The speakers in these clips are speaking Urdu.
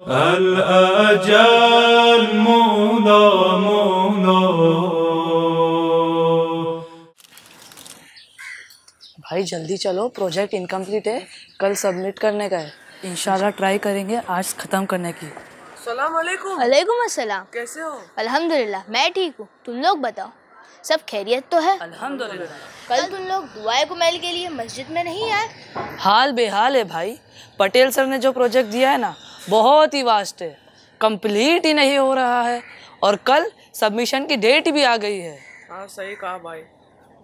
الأجل مولا مولا. بھائی جلدی چلو، پروجیکٹ انکمپلیٹ ہے، کل سبمٹ کرنے کا ہے. انشاءاللہ ٹرائی کریں گے آج ختم کرنے کی. السلام علیکم. وعلیکم السلام. کیسے ہو؟ الحمدللہ میں ٹھیک ہوں، تم لوگ بتاؤ سب خیریت تو ہے؟ الحمدللہ. کل تم لوگ دعائے کمیل کے لیے مسجد میں نہیں آئے؟ حال بے حال ہے بھائی. پٹیل سر نے جو پروجیکٹ دیا ہے نا بہت ہی واسٹ ہے، کمپلیٹ ہی نہیں ہو رہا ہے، اور کل سبمیشن کی ڈیٹ بھی آ گئی ہے. ہاں صحیح کہا بھائی،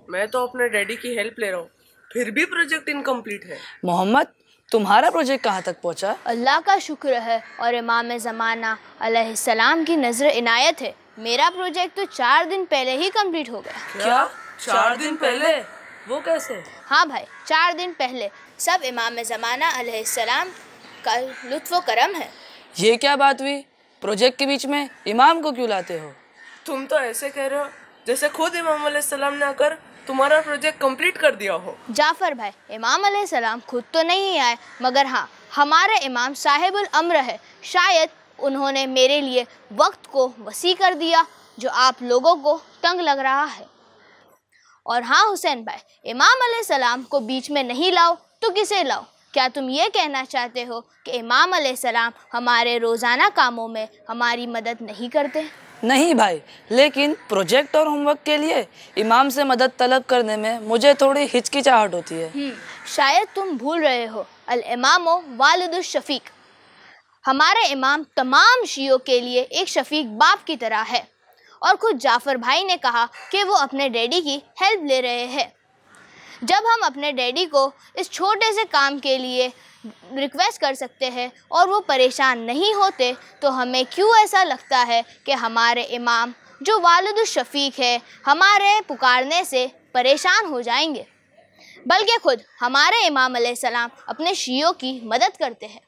میں تو اپنے ڈیڈی کی ہیلپ لے رہا ہوں، پھر بھی پروجیکٹ انکمپلیٹ ہے. محمد تمہارا پروجیکٹ کہاں تک پہنچا؟ اللہ کا شکر ہے اور امام زمانہ علیہ السلام کی نظر عنایت ہے. میرا پروجیکٹ تو 4 دن پہلے ہی کمپلیٹ ہو گیا. کیا 4 دن پہلے؟ وہ کیسے؟ ہاں بھائی، 4 دن پہلے. سب امام زمانہ علیہ السلام کا لطف و کرم ہے. یہ کیا بات ہوئی؟ پروجیکٹ کے بیچ میں امام کو کیوں لاتے ہو؟ تم تو ایسے کہہ رہے ہو جیسے خود امام علیہ السلام نے آ کر تمہارا پروجیکٹ کمپلیٹ کر دیا ہو. جعفر بھائی، امام علیہ السلام خود تو نہیں آئے، مگر ہاں ہمارے امام صاحب الامر ہے. شاید انہوں نے میرے لیے وقت کو وسیع کر دیا جو آپ لوگوں کو تنگ لگ رہا ہے. اور ہاں حسین بھائی، امام علیہ السلام کو بیچ میں نہیں لاؤ تو کسے لاؤ؟ کیا تم یہ کہنا چاہتے ہو کہ امام علیہ السلام ہمارے روزانہ کاموں میں ہماری مدد نہیں کرتے؟ نہیں بھائی، لیکن پروجیکٹ اور ہوم ورک کے لیے امام سے مدد طلب کرنے میں مجھے تھوڑی ہچکچاہٹ ہوتی ہے. شاید تم بھول رہے ہو، الامام والد الشفیق. ہمارے امام تمام شیعوں کے لیے ایک شفیق باپ کی طرح ہے. اور خود جعفر بھائی نے کہا کہ وہ اپنے ڈیڈی کی ہیلپ لے رہے ہیں. جب ہم اپنے ڈیڈی کو اس چھوٹے سے کام کے لیے ریکویسٹ کر سکتے ہیں اور وہ پریشان نہیں ہوتے تو ہمیں کیوں ایسا لگتا ہے کہ ہمارے امام جو والد الشفیق ہے ہمارے پکارنے سے پریشان ہو جائیں گے؟ بلکہ خود ہمارے امام علیہ السلام اپنے شیعوں کی مدد کرتے ہیں.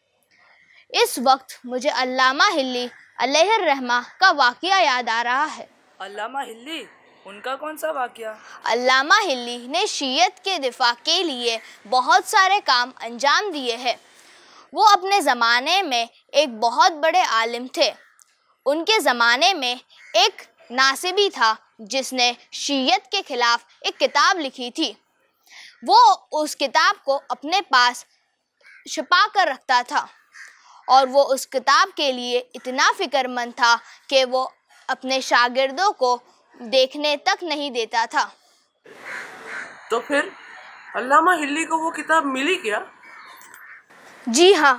اس وقت مجھے علامہ ہلی علیہ الرحمہ کا واقعہ یاد آ رہا ہے. علامہ ہلی؟ ان کا کون سا واقعہ؟ علامہ ہلی نے شیعت کے دفاع کے لیے بہت سارے کام انجام دیے ہیں. وہ اپنے زمانے میں ایک بہت بڑے عالم تھے. ان کے زمانے میں ایک ناصبی تھا جس نے شیعت کے خلاف ایک کتاب لکھی تھی. وہ اس کتاب کو اپنے پاس چھپا کر رکھتا تھا اور وہ اس کتاب کے لیے اتنا فکر مند تھا کہ وہ اپنے شاگردوں کو دیکھنے تک نہیں دیتا تھا. تو پھر علامہ ہلی کو وہ کتاب ملی کیا؟ جی ہاں،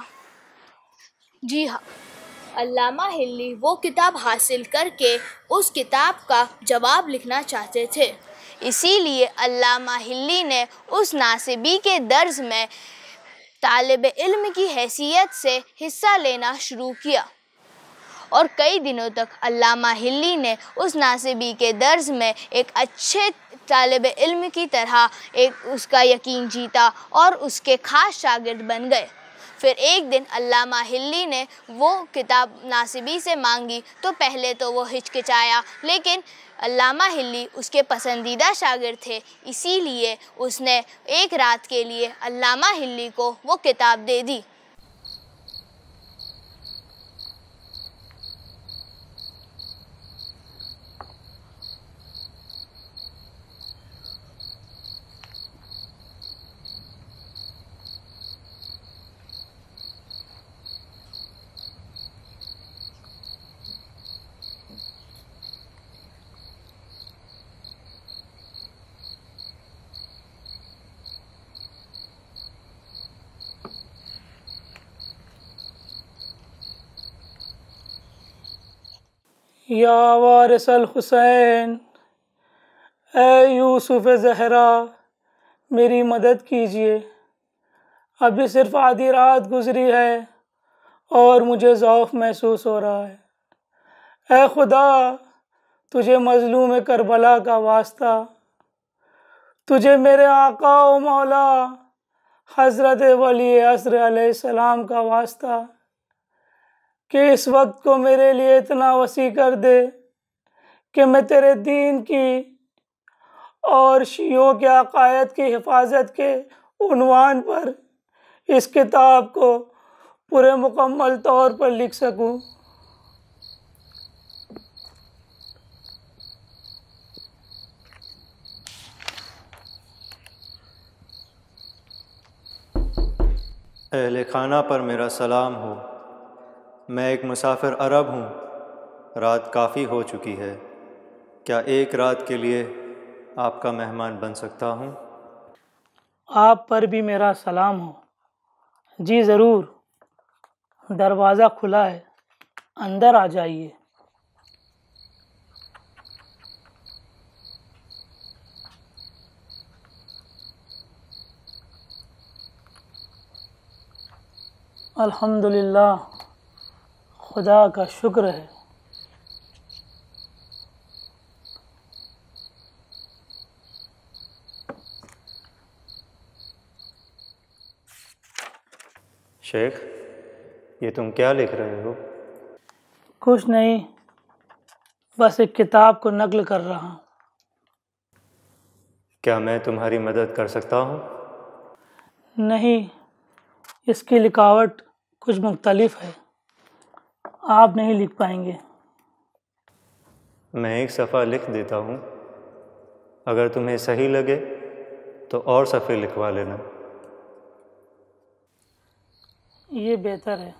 علامہ ہلی وہ کتاب حاصل کر کے اس کتاب کا جواب لکھنا چاہتے تھے. اسی لیے علامہ ہلی نے اس ناصبی کے درس میں طالب علم کی حیثیت سے حصہ لینا شروع کیا، اور کئی دنوں تک علامہ ہلی نے اس ناصبی کے درس میں ایک اچھے طالب علم کی طرح اس کا یقین جیتا اور اس کے خاص شاگرد بن گئے. پھر ایک دن علامہ ہلی نے وہ کتاب ناصبی سے مانگی تو پہلے تو وہ ہچکچایا، لیکن علامہ ہلی اس کے پسندیدہ شاگرد تھے، اسی لیے اس نے ایک رات کے لیے علامہ ہلی کو وہ کتاب دے دی. یا وارث الحسین، اے یوسف زہرا میری مدد کیجیے. ابھی صرف آدھی رات گزری ہے اور مجھے ضعف محسوس ہو رہا ہے. اے خدا، تجھے مظلوم کربلا کا واسطہ، تجھے میرے آقا و مولا حضرت ولی عصر علیہ السلام کا واسطہ کہ اس وقت کو میرے لیے اتنا وسیع کر دے کہ میں تیرے دین کی اور شیعوں کے عقائد کی حفاظت کے عنوان پر اس کتاب کو پورے مکمل طور پر لکھ سکوں۔ اہل خانہ پر میرا سلام ہو۔ میں ایک مسافر عرب ہوں۔ رات کافی ہو چکی ہے، کیا ایک رات کے لیے آپ کا مہمان بن سکتا ہوں؟ آپ پر بھی میرا سلام ہو۔ جی ضرور، دروازہ کھلا ہے، اندر آ جائیے۔ الحمدللہ، خدا کا شکر ہے۔ شیخ، یہ تم کیا لکھ رہے ہو؟ کچھ نہیں، بس ایک کتاب کو نقل کر رہا ہوں۔ کیا میں تمہاری مدد کر سکتا ہوں؟ نہیں، اس کی لکھاوٹ کچھ مختلف ہے، آپ نہیں لکھ پائیں گے۔ میں ایک صفحہ لکھ دیتا ہوں، اگر تمہیں صحیح لگے تو اور صفحے لکھوا لینا۔ یہ بہتر ہے۔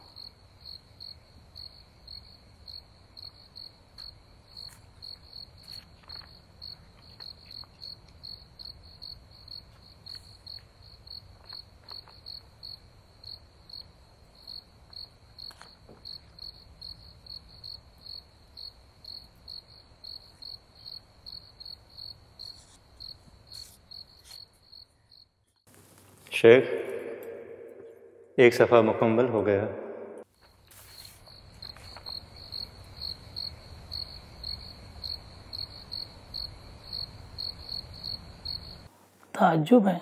شیخ، ایک صفحہ مکمل ہو گیا۔ تعجب ہے،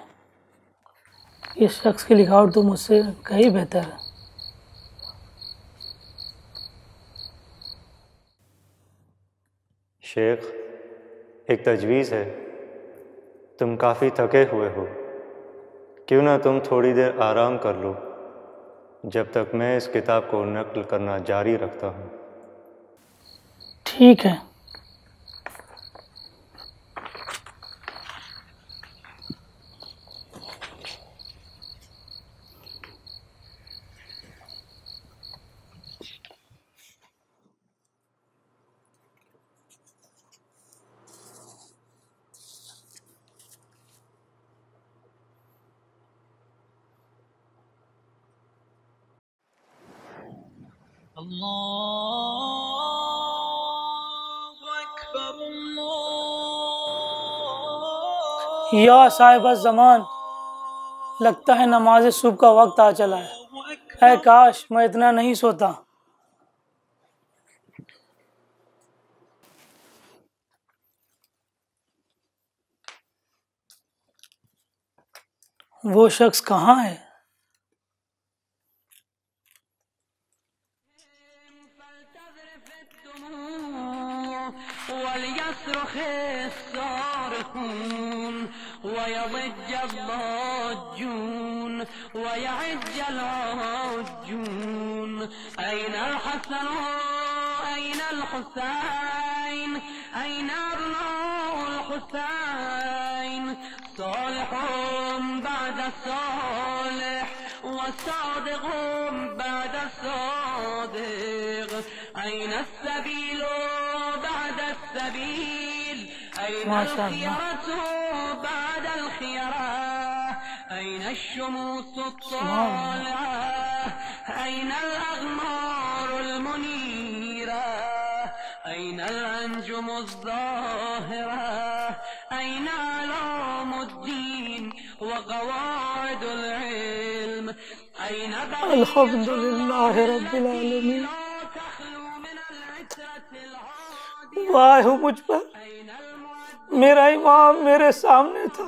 اس شخص کی لکھاوٹ تو مجھ سے کہیں بہتر ہے۔ شیخ، ایک تجویز ہے، تم کافی تھکے ہوئے ہو، کیوں نہ تم تھوڑی دیر آرام کر لو جب تک میں اس کتاب کو نقل کرنا جاری رکھتا ہوں۔ ٹھیک ہے۔ یا صاحب الزمان، لگتا ہے نماز صبح کا وقت آ چلا ہے۔ اے کاش میں اتنا نہیں سوتا۔ وہ شخص کہاں ہے؟ وليصرخ الصارخون ويضج الضاجون ويعج العاجون أين الحسن أين الحسين أين أبناء الحسين صالح بعد صالح وصادق بعد صادق أين السبيل بعد السبيل أين الخيرة بعد الخيرة أين الشموس الطالعة أين الأغمار المنيرة أين الأنجم الظاهرة أين علام الدين وقواعد العلم أين الحمد للہ رب العالمین۔ واہ مجھ پر، میرا امام میرے سامنے تھا،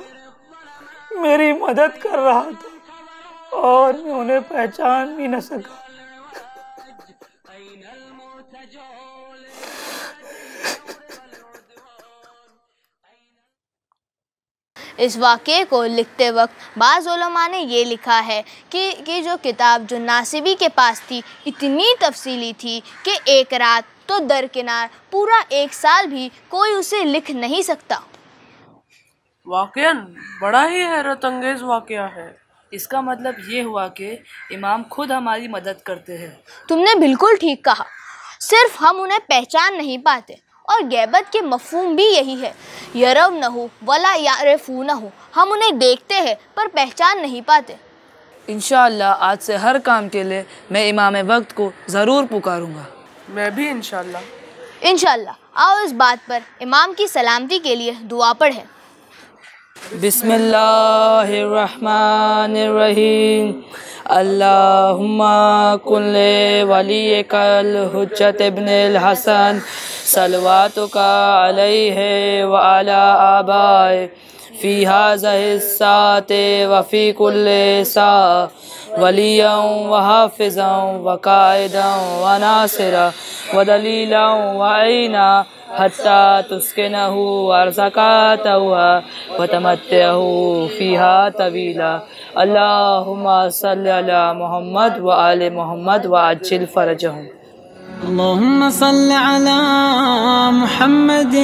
میری مدد کر رہا تھا اور میں انہیں پہچان بھی نہ سکا۔ اس واقعے کو لکھتے وقت بعض علماء نے یہ لکھا ہے کہ جو کتاب جو ناصبی کے پاس تھی اتنی تفصیلی تھی کہ ایک رات تو درکنار پورا 1 سال بھی کوئی اسے لکھ نہیں سکتا۔ واقعاً بڑا ہی حیرت انگیز واقعہ ہے۔ اس کا مطلب یہ ہوا کہ امام خود ہماری مدد کرتے ہیں۔ تم نے بالکل ٹھیک کہا، صرف ہم انہیں پہچان نہیں پاتے، اور غیبت کے مفہوم بھی یہی ہے، یرونہ ولا یعرفونہ، ہم انہیں دیکھتے ہیں پر پہچان نہیں پاتے۔ انشاءاللہ آج سے ہر کام کے لیے میں امام وقت کو ضرور پکاروں گا۔ میں بھی انشاءاللہ۔ انشاءاللہ آؤ اس بات پر امام کی سلامتی کے لیے دعا پڑھیں۔ بسم اللہ الرحمن الرحیم، اللہم کن ولیک الحجۃ ابن الحسن صلواتک علیہ وعلی آبائہ فی ہذہ الساعة وفی کل ساعة ولیاً وحافظاً وقائداً وناصراً ودلیلاً وعینا حتی تسکنہ ارضک طوعا وتمتعہ فیہا طویلا، اللہم صلی علی محمد وآل محمد وعجل فرجہم۔ اللهم صل على محمد